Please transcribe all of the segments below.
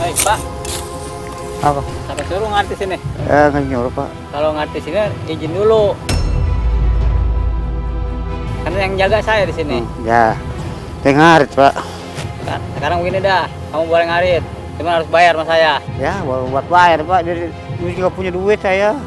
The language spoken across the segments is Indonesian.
Baik, Pak. Apa? Sampai suruh ngartis ini. Nggak nyuruh, Pak. Kalau ngartis ini izin dulu. Karena yang jaga saya di sini. Ya. Ngarit, Pak. Sekarang begini dah, kamu boleh ngarit. Cuma harus bayar sama saya. Ya, buat bayar, Pak. Jadi juga punya duit saya.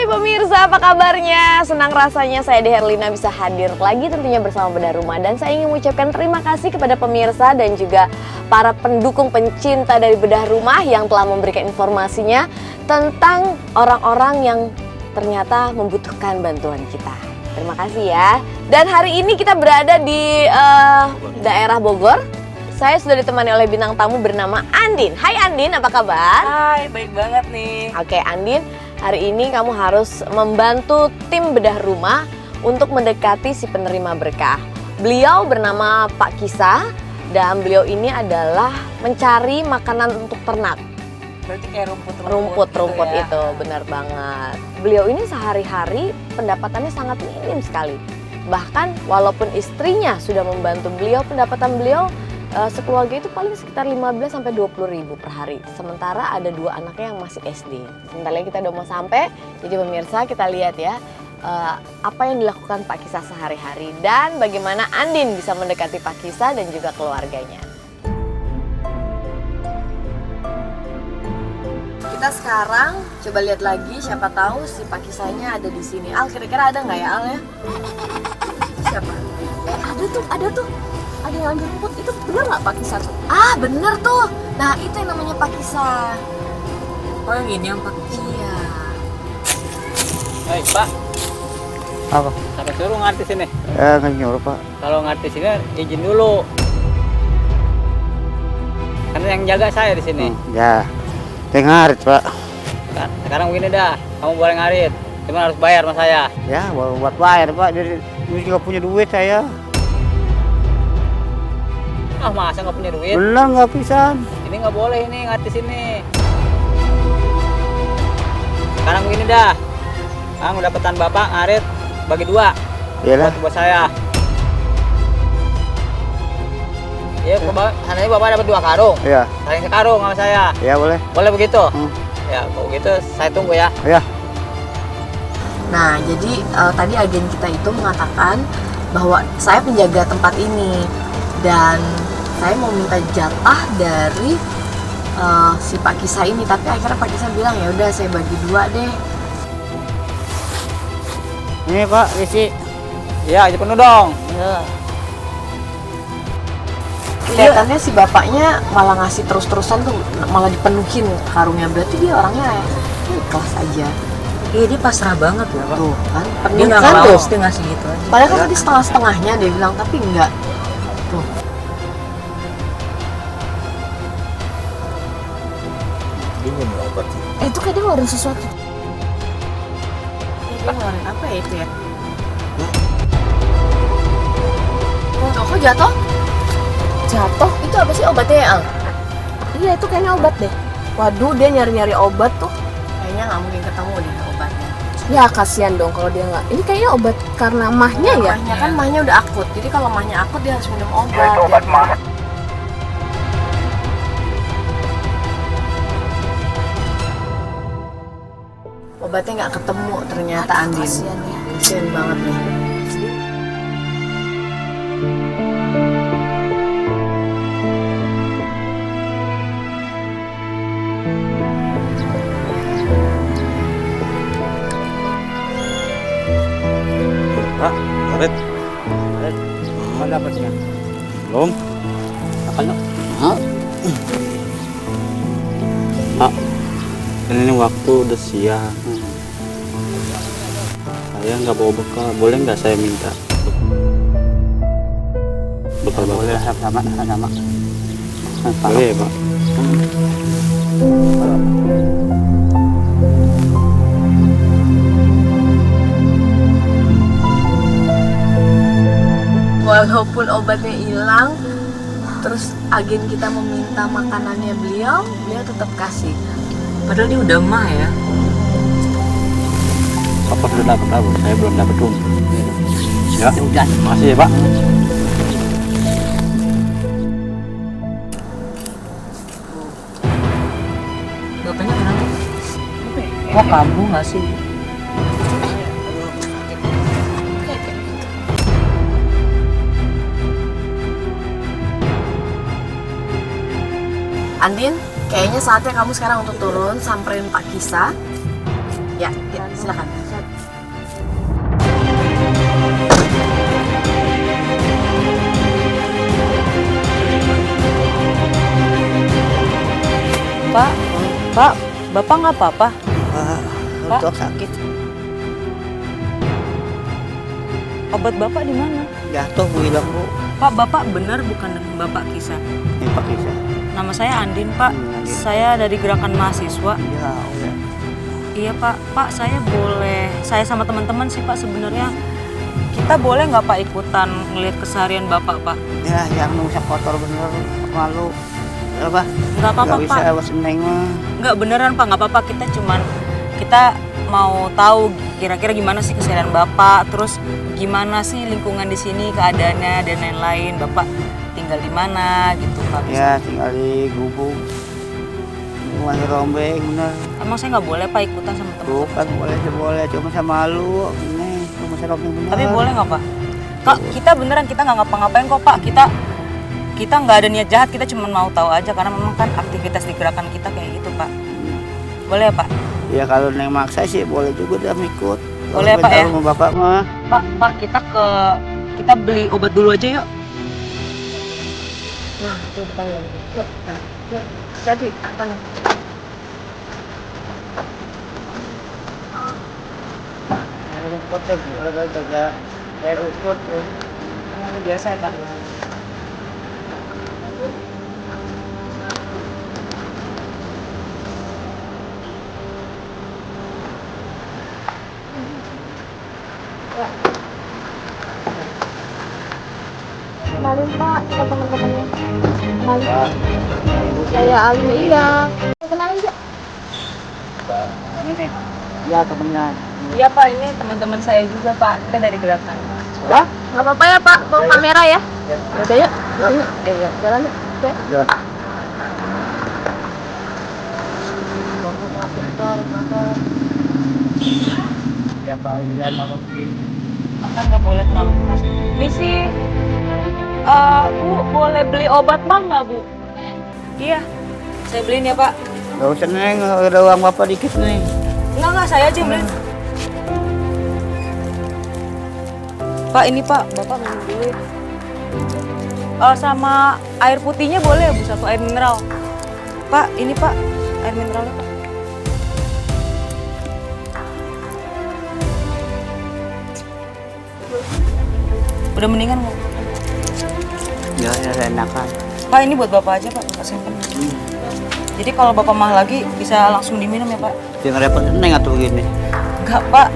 Pemirsa, apa kabarnya? Senang rasanya saya Herlina bisa hadir lagi tentunya bersama Bedah Rumah. Dan saya ingin mengucapkan terima kasih kepada pemirsa dan juga para pendukung pencinta dari Bedah Rumah yang telah memberikan informasinya tentang orang-orang yang ternyata membutuhkan bantuan kita. Terima kasih ya. Dan hari ini kita berada di daerah Bogor. Saya sudah ditemani oleh bintang tamu bernama Andin. Hai Andin, apa kabar? Hai, baik banget nih. Oke Andin, hari ini kamu harus membantu tim Bedah Rumah untuk mendekati si penerima berkah. Beliau bernama Pak Kisah dan beliau ini adalah mencari makanan untuk ternak. Berarti kayak Rumput gitu ya? itu, benar banget. Beliau ini sehari-hari pendapatannya sangat minim sekali. Bahkan walaupun istrinya sudah membantu beliau, pendapatan beliau sekeluarga itu paling sekitar 15 sampai 20 ribu per hari. Sementara ada 2 anaknya yang masih SD. Sebentar lagi kita udah mau sampai. Jadi pemirsa kita lihat ya apa yang dilakukan Pak Kisah sehari-hari dan bagaimana Andin bisa mendekati Pak Kisah dan juga keluarganya. Kita sekarang coba lihat lagi, siapa tahu si Pak Kisahnya ada di sini. Al, kira-kira ada nggak ya Al ya? Siapa? Ada tuh. Ada yang ambil rumput, itu bener nggak Pak Kisah tuh? Ah bener tuh, nah itu yang namanya Pak Kisah. Oh yang ini yang Pak Kisah? Iya. Baik, Pak. Apa? Sampai suruh ngartis ini. Nggak nyuruh, Pak. Kalau ngartis ini izin dulu. Karena yang jaga saya di sini. Ya. Ngarit, Pak. Sekarang begini dah, kamu boleh ngarit. Cuma harus bayar sama saya. Ya, buat bayar, Pak. Jadi juga punya duit saya. Ah, masa nggak punya duit? Bener nggak bisa. Ini nggak boleh ini ngartis ini. Sekarang begini dah, kamu dapetan bapak ngarit bagi 2. Iyalah. Buat saya. Ya, sananya bapak dapat 2 karung. Iya. Saling sekarung sama saya. Ya boleh. Boleh begitu? Hmm. Ya, kalau gitu saya tunggu ya. Ya. Nah jadi tadi agen kita itu mengatakan bahwa saya penjaga tempat ini dan saya mau minta jatah dari si Pak Kisah ini, tapi akhirnya Pak Kisah bilang ya udah saya bagi 2 deh. Ini Pak, isi. Iya, aja penuh dong. Ya. Kelihatannya si bapaknya malah ngasih terus-terusan tuh, malah dipenuhin karungnya, berarti dia orangnya ikhlas aja. Iya dia pasrah banget ya Pak. Tuh kan, Dia penuh nggak kan mau, tuh. dia ngasih gitu aja. Padahal kan tadi setengah-setengahnya dia bilang, tapi enggak. Tuh. Dia minum obat sih. Itu kayak dia ngeluarin sesuatu. Dia ngeluarin apa ya itu ya? Tuh, kok jatuh? Jatuh? Itu apa sih obatnya ya, Al? Iya, itu kayaknya obat deh. Waduh, dia nyari-nyari obat tuh. Kayaknya nggak mungkin ketemu deh obatnya. Ya kasihan dong kalau dia nggak. Ini kayaknya obat karena mahnya ya. Mahnya kan mahnya udah akut. Jadi kalau mahnya akut dia harus minum obat. Itu obat mah. Obatnya nggak ketemu ternyata Andin. Kasihan ya. Kasihan banget nih. Pak, ngarit. Apa dapatnya? Belum. Apanya? Pak, ini waktu udah siang. Saya nggak bawa bekal. Boleh nggak saya minta? Bekal bapak. Boleh, sama. Boleh ya Pak. walaupun obatnya hilang, terus agen kita meminta makanannya beliau tetap kasih. Padahal dia udah mah ya. Papa sudah dapat tahu, saya belum dapat rum. Ya, Udah. makasih ya Pak. Bapaknya kenapa? Kok kamu nggak sih? Andin, kayaknya saatnya kamu sekarang untuk turun samperin Pak Kisa. Ya, silakan. Pak, Bapak nggak apa-apa? Pak, untuk sakit. Obat Bapak di mana? Jatuh Bu hilang Bu. Pak, Bapak benar bukan Bapak Kisah? Ini Pak Kisa. Nama saya Andin, Pak. Andin. Saya dari Gerakan Mahasiswa. Ya udah. Iya, Pak. Pak, saya sama teman-teman sih, Pak, sebenarnya kita boleh nggak Pak ikutan ngelihat keseharian Bapak, Pak? Ya yang usah kotor bener, malu. Apa? Nggak apa-apa, Nggak Pak. bisa seneng mah. Nggak beneran, Pak. Nggak apa-apa. Kita mau tahu kira-kira gimana sih keseharian Bapak, terus gimana sih lingkungan di sini, keadaannya dan lain-lain. Bapak tinggal di mana gitu, Pak? Ya tinggal di gubuk. Masih rombeng bener. Emang saya nggak boleh Pak ikutan sama teman? Bukan boleh, cuma sama lu. Ini cuma rombeng bener. Tapi boleh nggak Pak? Kak, kita beneran kita nggak ngapa-ngapain kok Pak. Kita nggak ada niat jahat, kita cuma mau tahu aja karena memang kan aktivitas di gerakan kita kayak gitu Pak. Boleh ya Pak? Ya kalau Neng maksa sih boleh juga dah ikut. Boleh, Pak, ya? Sama bapak mah. Pak kita beli obat dulu aja yuk. Nah, itu depan lagi. Jadi, apa nih? Rumput deh, jaga kayak rumput. Biasa ya Pak. Kenalin Pak, kita teman-temannya. Kenalin. Saya Alia. Kenalin ya. Ini ya temennya. Iya Pak, ini teman-teman saya juga Pak. Kita dari gerakan. Wah, nggak apa-apa ya Pak, bawa kamera ya. Udah yuk, yuk. Jalan yuk. Oke. Ya. Ya Pak, ya mau Makan nggak boleh terlalu keras. Misi, Bu boleh beli obat Bang nggak Bu? Iya, saya beliin ya Pak. Gak usah Neng, ada uang bapak dikit nih. Enggak, saya aja yang beliin. Pak, ini Pak, Bapak minum dulu ya. Sama air putihnya boleh ya Bu, satu air mineral. Pak, ini Pak, air mineralnya Pak. Udah mendingan Bu. Ya enakan. Pak, ini buat Bapak aja Pak, Bapak simpen. Jadi kalau Bapak mah lagi bisa langsung diminum ya Pak. Jangan repot Neng atau begini. Enggak Pak,